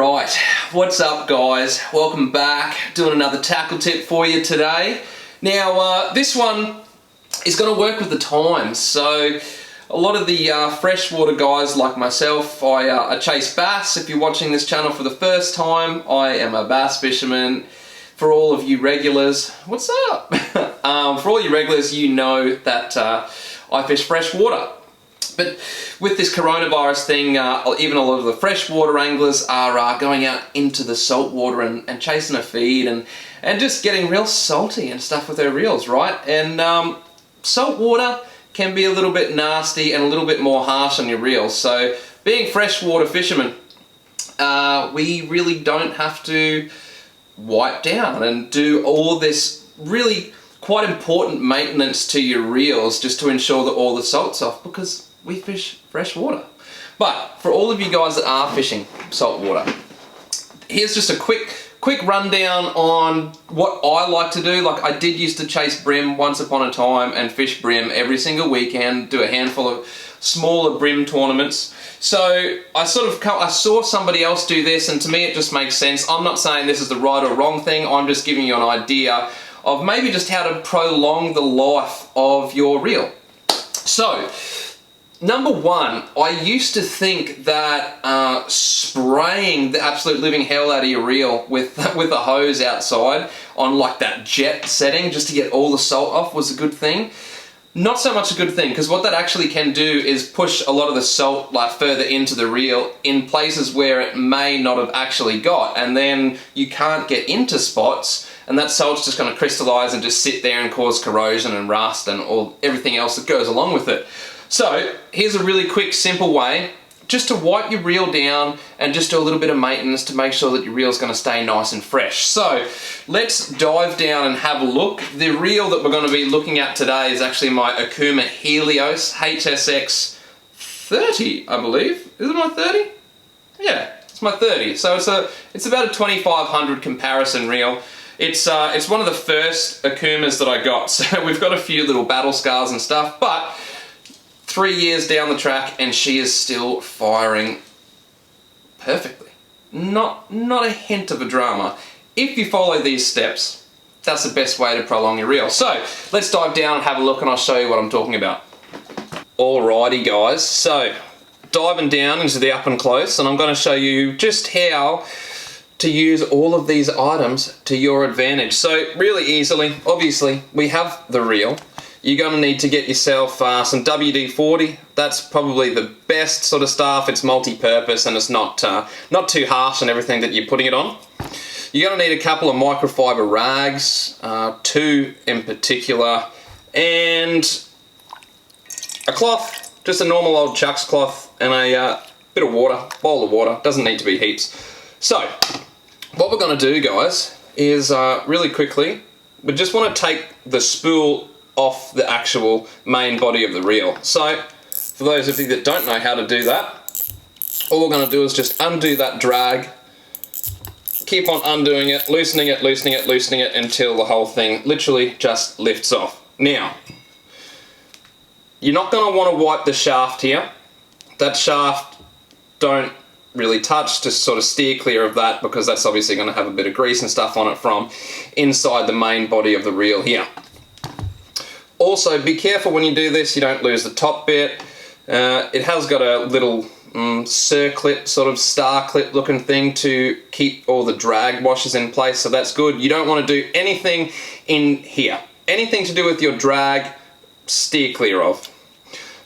Alright, what's up guys? Welcome back. Doing another tackle tip for you today. Now this one is going to work with the times. So a lot of the freshwater guys like myself, I chase bass. If you're watching this channel for the first time, I am a bass fisherman. For all of you regulars, what's up? For all you regulars, you know that I fish freshwater. But with this coronavirus thing, even a lot of the freshwater anglers are going out into the saltwater and chasing a feed and just getting real salty and stuff with their reels, right? And saltwater can be a little bit nasty and a little bit more harsh on your reels. So being freshwater fishermen, we really don't have to wipe down and do all this really quite important maintenance to your reels just to ensure that all the salt's off, because we fish freshwater. But for all of you guys that are fishing saltwater, here's just a quick rundown on what I like to do. Like, I did used to chase brim once upon a time and fish brim every single weekend, do a handful of smaller brim tournaments. So I saw somebody else do this, and to me it just makes sense. I'm not saying this is the right or wrong thing, I'm just giving you an idea of maybe just how to prolong the life of your reel. So, number one, I used to think that spraying the absolute living hell out of your reel with a hose outside on like that jet setting just to get all the salt off was a good thing. Not so much a good thing, because what that actually can do is push a lot of the salt like further into the reel in places where it may not have actually got, and then you can't get into spots, and that salt's just going to crystallize and just sit there and cause corrosion and rust and everything else that goes along with it. So here's a really quick, simple way just to wipe your reel down and just do a little bit of maintenance to make sure that your reel's going to stay nice and fresh. So let's dive down and have a look. The reel that we're going to be looking at today is actually my Okuma Helios HSX 30, I believe. Is it my 30? Yeah, it's my 30. So it's about a 2500 comparison reel. It's one of the first Okumas that I got, so we've got a few little battle scars and stuff, but 3 years down the track and she is still firing perfectly. Not a hint of a drama. If you follow these steps, that's the best way to prolong your reel. So let's dive down and have a look, and I'll show you what I'm talking about. Alrighty guys, so diving down into the up and close, and I'm going to show you just how to use all of these items to your advantage. So really easily, obviously, we have the reel. You're going to need to get yourself some WD-40. That's probably the best sort of stuff. It's multi-purpose and it's not too harsh on everything that you're putting it on. You're going to need a couple of microfiber rags, 2 in particular, and a cloth, just a normal old Chuck's cloth, and a bit of water, bowl of water. Doesn't need to be heaps. So what we're going to do, guys, is really quickly, we just want to take the spool off the actual main body of the reel. So for those of you that don't know how to do that, all we're going to do is just undo that drag, keep on undoing it, loosening it, loosening it, loosening it until the whole thing literally just lifts off. Now, you're not going to want to wipe the shaft here. That shaft, don't really touch, just sort of steer clear of that, because that's obviously going to have a bit of grease and stuff on it from inside the main body of the reel here. Also, be careful when you do this, you don't lose the top bit. It has got a little circlip, sort of star clip looking thing to keep all the drag washers in place, so that's good. You don't want to do anything in here. Anything to do with your drag, steer clear of.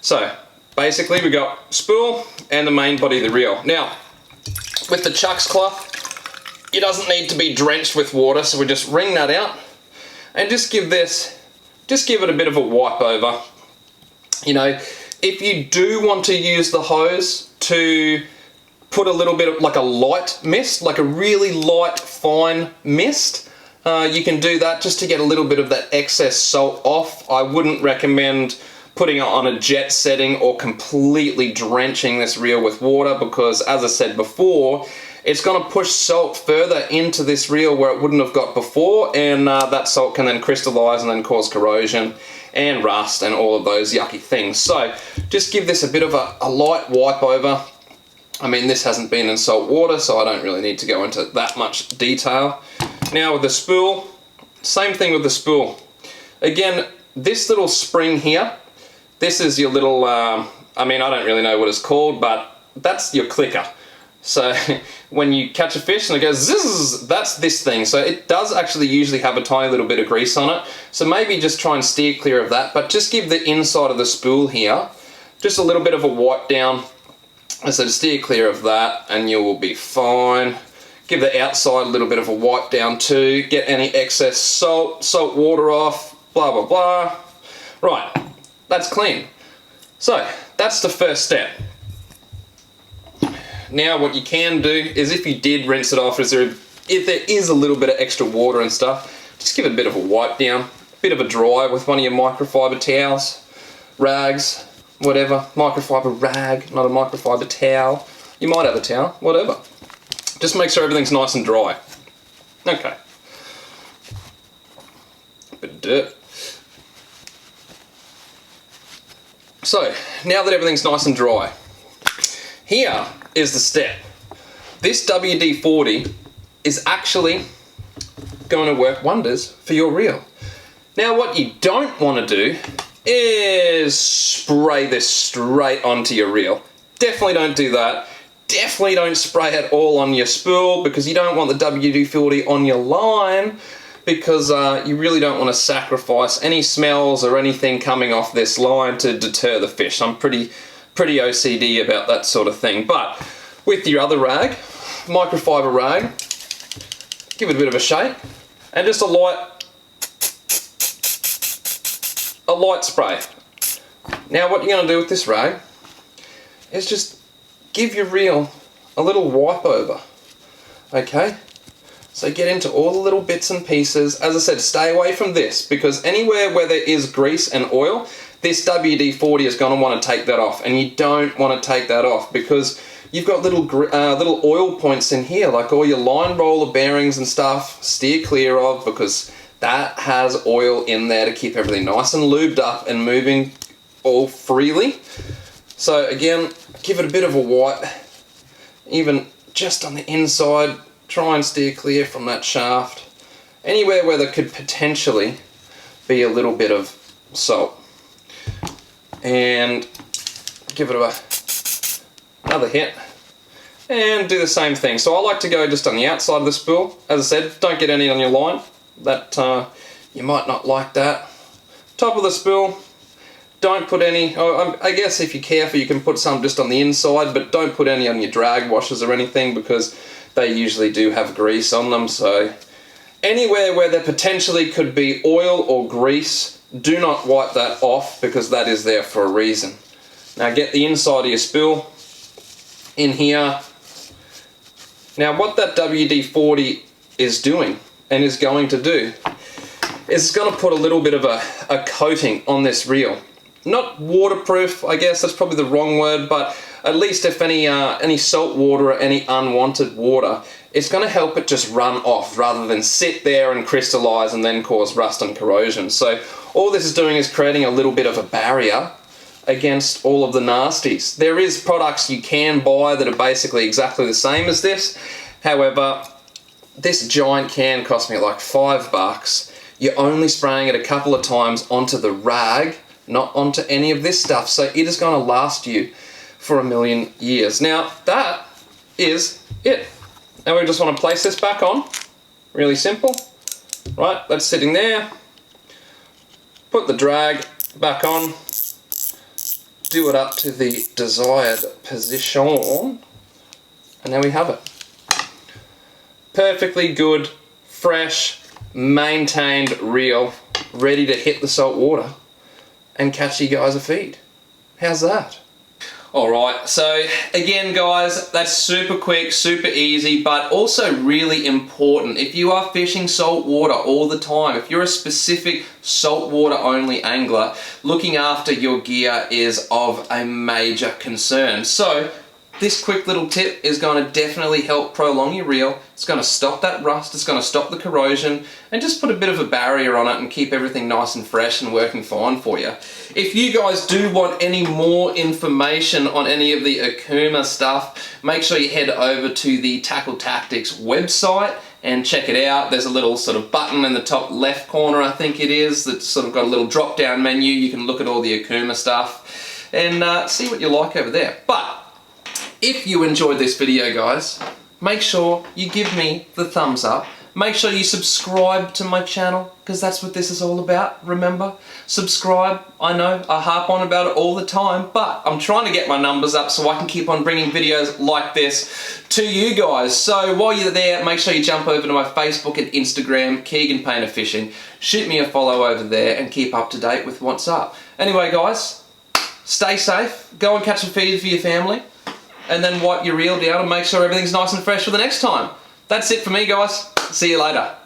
So, basically we got spool and the main body of the reel. Now, with the Chuck's cloth, it doesn't need to be drenched with water, so we just wring that out and just give it a bit of a wipe over. You know, if you do want to use the hose to put a little bit of like a light mist, like a really light fine mist, you can do that just to get a little bit of that excess salt off. I wouldn't recommend putting it on a jet setting or completely drenching this reel with water, because as I said before, it's going to push salt further into this reel where it wouldn't have got before, and that salt can then crystallize and then cause corrosion and rust and all of those yucky things. So just give this a bit of a light wipe over, I mean, this hasn't been in salt water, so I don't really need to go into that much detail. Now with the spool, same thing with the spool. Again, this little spring here, this is your little, I mean, I don't really know what it's called, but that's your clicker. So when you catch a fish and it goes zzz, that's this thing. So it does actually usually have a tiny little bit of grease on it. So maybe just try and steer clear of that, but just give the inside of the spool here just a little bit of a wipe down. So steer clear of that and you will be fine. Give the outside a little bit of a wipe down too. Get any excess salt water off, blah, blah, blah. Right, that's clean. So that's the first step. Now what you can do is, if you did rinse it off, if there is a little bit of extra water and stuff, just give it a bit of a wipe down, a bit of a dry with one of your microfiber towels, rags, whatever. Microfiber rag, not a microfiber towel. You might have a towel, whatever. Just make sure everything's nice and dry. Okay. Bit of dirt. So, now that everything's nice and dry, here is the step. This WD-40 is actually going to work wonders for your reel. Now what you don't want to do is spray this straight onto your reel. Definitely don't do that. Definitely don't spray it all on your spool, because you don't want the WD-40 on your line, because you really don't want to sacrifice any smells or anything coming off this line to deter the fish. I'm pretty OCD about that sort of thing. But with your other rag, microfiber rag, give it a bit of a shake and just a light spray. Now what you're going to do with this rag is just give your reel a little wipe over. Okay? So get into all the little bits and pieces. As I said, stay away from this, because anywhere where there is grease and oil, this WD-40 is going to want to take that off, and you don't want to take that off because you've got little oil points in here, like all your line roller bearings and stuff. Steer clear of, because that has oil in there to keep everything nice and lubed up and moving all freely. So again, give it a bit of a wipe, even just on the inside. Try and steer clear from that shaft. Anywhere where there could potentially be a little bit of salt. And give it another hit. And do the same thing. So I like to go just on the outside of the spool. As I said, don't get any on your line. That you might not like that. Top of the spool. Don't put any, I guess if you're careful you can put some just on the inside, but don't put any on your drag washers or anything, because they usually do have grease on them. So anywhere where there potentially could be oil or grease, do not wipe that off, because that is there for a reason. Now get the inside of your spool in here. Now what that WD-40 is doing and is going to do is it's going to put a little bit of a coating on this reel. Not waterproof, I guess that's probably the wrong word, but at least if any salt water or any unwanted water, it's going to help it just run off rather than sit there and crystallize and then cause rust and corrosion. So all this is doing is creating a little bit of a barrier against all of the nasties. There is products you can buy that are basically exactly the same as this. However, this giant can cost me like $5. You're only spraying it a couple of times onto the rag, not onto any of this stuff, so it is going to last you for 1,000,000 years. Now that is it. Now we just want to place this back on. Really simple. Right, that's sitting there. Put the drag back on. Do it up to the desired position. And there we have it. Perfectly good, fresh, maintained reel, ready to hit the salt water and catch you guys a feed. How's that? Alright, so again guys, that's super quick, super easy, but also really important. If you are fishing salt water all the time, if you're a specific saltwater only angler, looking after your gear is of a major concern. So this quick little tip is going to definitely help prolong your reel. It's going to stop that rust, it's going to stop the corrosion, and just put a bit of a barrier on it and keep everything nice and fresh and working fine for you. If you guys do want any more information on any of the Okuma stuff, make sure you head over to the Tackle Tactics website and check it out. There's a little sort of button in the top left corner, I think it is, that's sort of got a little drop down menu. You can look at all the Okuma stuff and see what you like over there. But if you enjoyed this video, guys, make sure you give me the thumbs up. Make sure you subscribe to my channel, because that's what this is all about, remember? Subscribe. I know, I harp on about it all the time, but I'm trying to get my numbers up so I can keep on bringing videos like this to you guys. So while you're there, make sure you jump over to my Facebook and Instagram, Keeghan Painter Fishing. Shoot me a follow over there and keep up to date with what's up. Anyway, guys, stay safe. Go and catch a feed for your family, and then wipe your reel down and make sure everything's nice and fresh for the next time. That's it for me, guys. See you later.